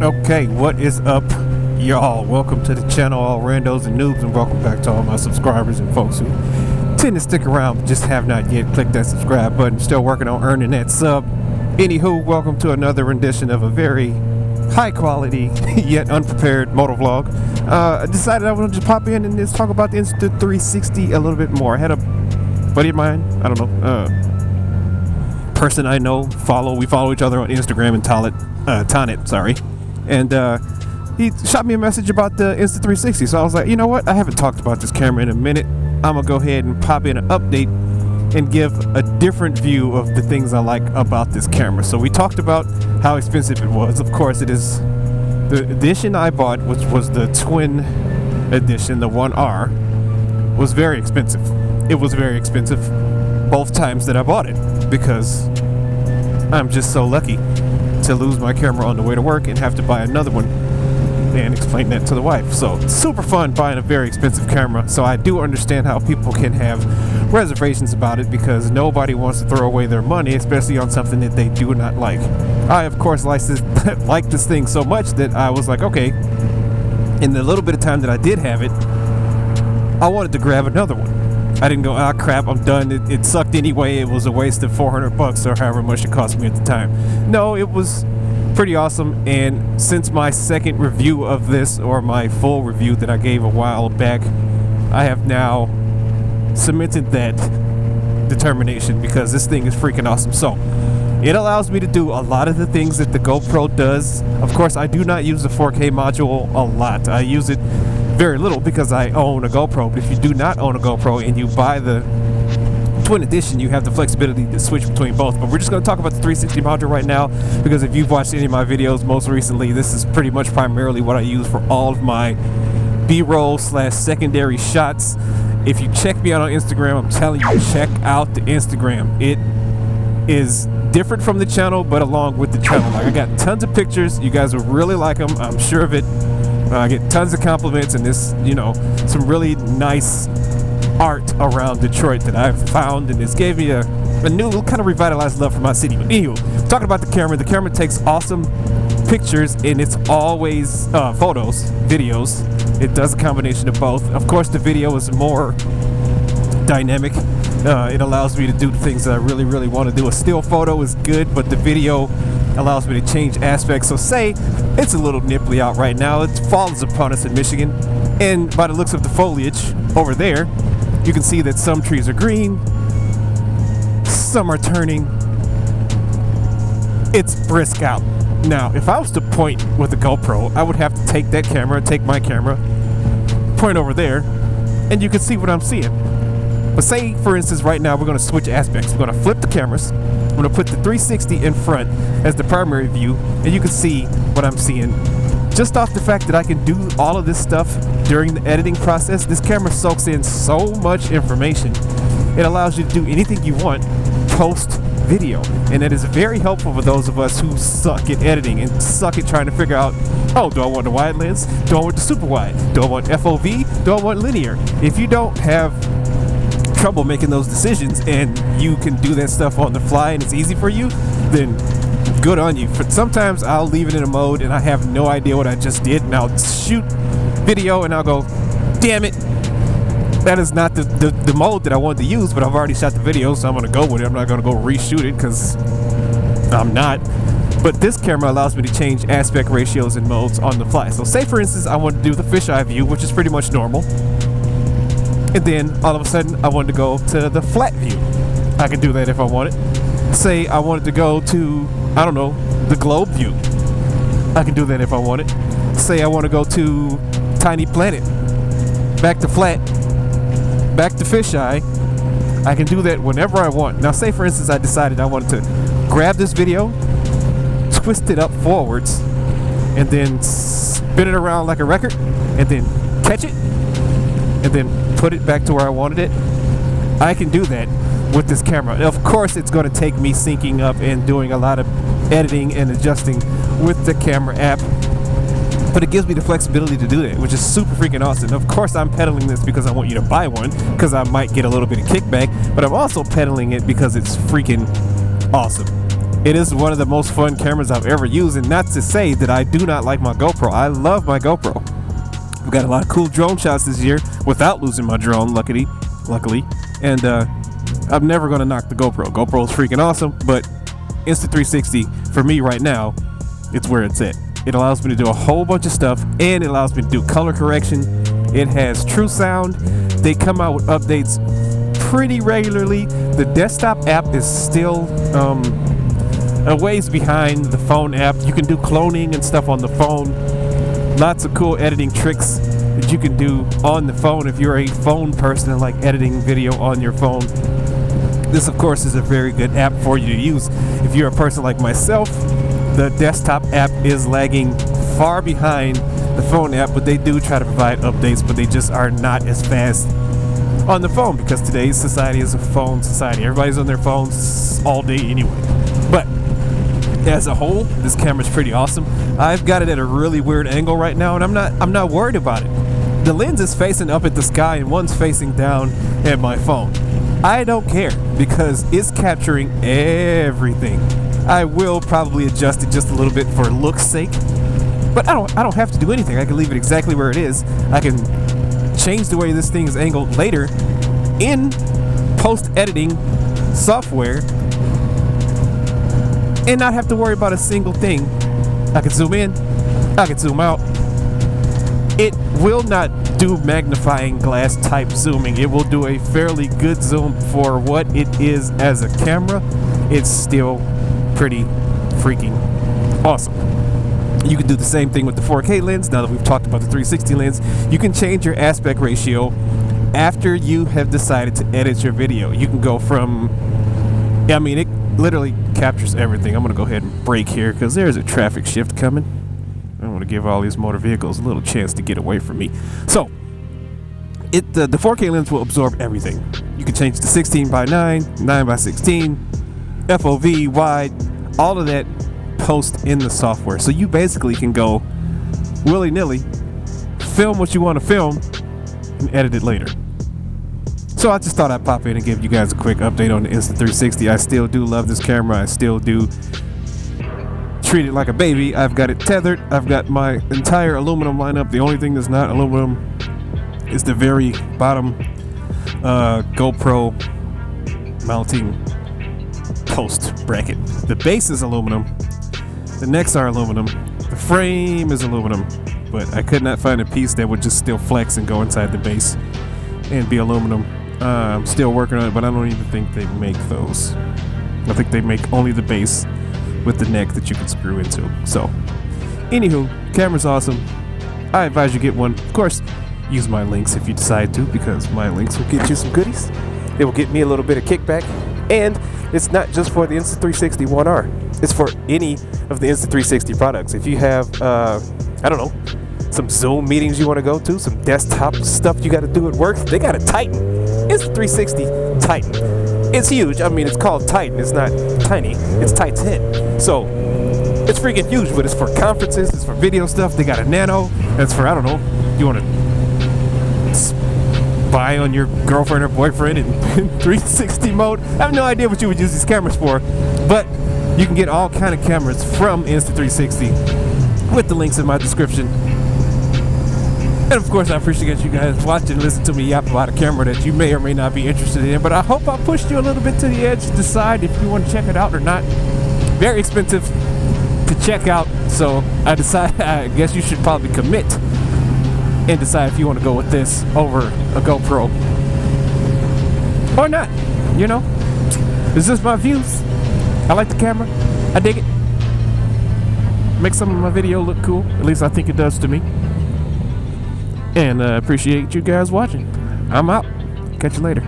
Okay, what is up, y'all? Welcome to the channel, all randos and noobs, and welcome back to all my subscribers and folks who tend to stick around but just have not yet clicked that subscribe button. Still working on earning that sub. Anywho, welcome to another rendition of a very high quality yet unprepared motovlog. I decided I wanted to pop in and just talk about the Insta360 a little bit more. I had a buddy of mine, I don't know, person I know, we follow each other on Instagram and Tonnet, sorry. And he shot me a message about the Insta360, so I was like, you know what, I haven't talked about this camera in a minute. I'm gonna go ahead and pop in an update and give a different view of the things I like about this camera. So we talked about how expensive it was. Of course, it is the edition I bought, which was the twin edition, the 1R, was very expensive. It was very expensive both times that I bought it, because I'm just so lucky to lose my camera on the way to work and have to buy another one and explain that to the wife. So super fun buying a very expensive camera. So I do understand how people can have reservations about it, because nobody wants to throw away their money, especially on something that they do not like. I of course like this thing so much that I was like, okay, in the little bit of time that I did have it, I wanted to grab another one. I didn't go, ah crap, I'm done, it sucked anyway, it was a waste of $400 or however much it cost me at the time. No, it was pretty awesome. And since my second review of this, or my full review that I gave a while back, I have now cemented that determination, because this thing is freaking awesome. So it allows me to do a lot of the things that the GoPro does. Of course, I do not use the 4K module a lot. I use it very little because I own a GoPro. But if you do not own a GoPro and you buy the twin edition, you have the flexibility to switch between both. But we're just going to talk about the 360 module right now, because if you've watched any of my videos most recently, this is pretty much primarily what I use for all of my B-roll / secondary shots. If you check me out on Instagram, I'm telling you, check out the Instagram. It is different from the channel, but along with the channel. Like, I got tons of pictures. You guys will really like them, I'm sure of it. I get tons of compliments, and this, some really nice art around Detroit that I've found, and it's gave me a new kind of revitalized love for my city. But anyway, talking about the camera takes awesome pictures, and it's always photos, videos. It does a combination of both. Of course, the video is more dynamic. It allows me to do the things that I really, really want to do. A still photo is good, but the video allows me to change aspects. So say it's a little nipply out right now. It falls upon us in Michigan, and by the looks of the foliage over there, you can see that some trees are green, some are turning. It's brisk out. Now, if I was to point with a GoPro, I would have to take my camera, point over there, and you can see what I'm seeing. But say, for instance, right now we're going to switch aspects. We're going to flip the cameras. I'm going to put the 360 in front as the primary view, and you can see what I'm seeing. Just off the fact that I can do all of this stuff during the editing process, this camera soaks in so much information. It allows you to do anything you want post video, and it is very helpful for those of us who suck at editing and suck at trying to figure out, oh, do I want the wide lens? Do I want the super wide? Do I want FOV? Do I want linear? If you don't have trouble making those decisions and you can do that stuff on the fly and it's easy for you, then good on you. But sometimes I'll leave it in a mode and I have no idea what I just did, and I'll shoot video and I'll go, damn it, that is not the mode that I wanted to use, but I've already shot the video, so I'm gonna go with it. I'm not gonna go reshoot it, because I'm not. But this camera allows me to change aspect ratios and modes on the fly. So say for instance I wanted to do the fisheye view, which is pretty much normal, and then all of a sudden I wanted to go to the flat view. I can do that if I wanted. Say I wanted to go to, I don't know, the globe view. I can do that if I wanted. Say I want to go to tiny planet, back to flat, back to fisheye. I can do that whenever I want. Now say for instance I decided I wanted to grab this video, twist it up forwards, and then spin it around like a record, and then catch it, and then put it back to where I wanted it. I can do that with this camera. Of course, it's going to take me syncing up and doing a lot of editing and adjusting with the camera app, but it gives me the flexibility to do that, which is super freaking awesome. Of course, I'm peddling this because I want you to buy one, because I might get a little bit of kickback, but I'm also peddling it because it's freaking awesome. It is one of the most fun cameras I've ever used, and not to say that I do not like my GoPro. I love my GoPro. We've got a lot of cool drone shots this year without losing my drone, luckily. And I'm never going to knock the GoPro. GoPro is freaking awesome, but Insta360 for me right now, it's where it's at. It allows me to do a whole bunch of stuff, and it allows me to do color correction. It has true sound. They come out with updates pretty regularly. The desktop app is still a ways behind the phone app. You can do cloning and stuff on the phone. Lots of cool editing tricks that you can do on the phone if you're a phone person and like editing video on your phone. This, of course, is a very good app for you to use. If you're a person like myself, the desktop app is lagging far behind the phone app, but they do try to provide updates, but they just are not as fast on the phone because today's society is a phone society. Everybody's on their phones all day anyway. But as a whole, this camera's pretty awesome. I've got it at a really weird angle right now, and I'm not worried about it. The lens is facing up at the sky and one's facing down at my phone. I don't care because it's capturing everything. I will probably adjust it just a little bit for look's sake, but I don't have to do anything. I can leave it exactly where it is. I can change the way this thing is angled later in post-editing software and not have to worry about a single thing. I can zoom in, I can zoom out. It will not do magnifying glass type zooming. It will do a fairly good zoom for what it is as a camera. It's still pretty freaking awesome. You can do the same thing with the 4K lens. Now that we've talked about the 360 lens, you can change your aspect ratio after you have decided to edit your video. You can go from, I mean, it literally captures everything. I'm gonna go ahead and brake here because there's a traffic shift coming. I want to give all these motor vehicles a little chance to get away from me. So the 4K lens will absorb everything. You can change to 16:9, 9:16, FOV, wide, all of that post in the software. So you basically can go willy-nilly, film what you want to film, and edit it later. So I just thought I'd pop in and give you guys a quick update on the Insta360. I still do love this camera. I still do treat it like a baby. I've got it tethered. I've got my entire aluminum lineup. The only thing that's not aluminum is the very bottom GoPro mounting post bracket. The base is aluminum. The necks are aluminum. The frame is aluminum. But I could not find a piece that would just still flex and go inside the base and be aluminum. I'm still working on it, but I don't even think they make those. I think they make only the base with the neck that you can screw into. So, anywho, camera's awesome. I advise you get one. Of course, use my links if you decide to, because my links will get you some goodies. It will get me a little bit of kickback. And it's not just for the Insta360 1R. It's for any of the Insta360 products. If you have, I don't know, some Zoom meetings you want to go to, some desktop stuff you got to do at work, they got a Titan. Insta360 Titan. It's huge. I mean, it's called Titan. It's not tiny. It's Titan. So, it's freaking huge, but it's for conferences. It's for video stuff. They got a Nano. That's for, I don't know, you want to spy on your girlfriend or boyfriend in 360 mode. I have no idea what you would use these cameras for, but you can get all kind of cameras from Insta360 with the links in my description. And of course, I appreciate you guys watching and listening to me yap about a camera that you may or may not be interested in, but I hope I pushed you a little bit to the edge to decide if you want to check it out or not. Very expensive to check out, so I guess you should probably commit and decide if you want to go with this over a GoPro or not. You know, it's just my views. I like the camera. I dig it. Makes some of my video look cool. At least I think it does to me. And appreciate you guys watching. I'm out. Catch you later.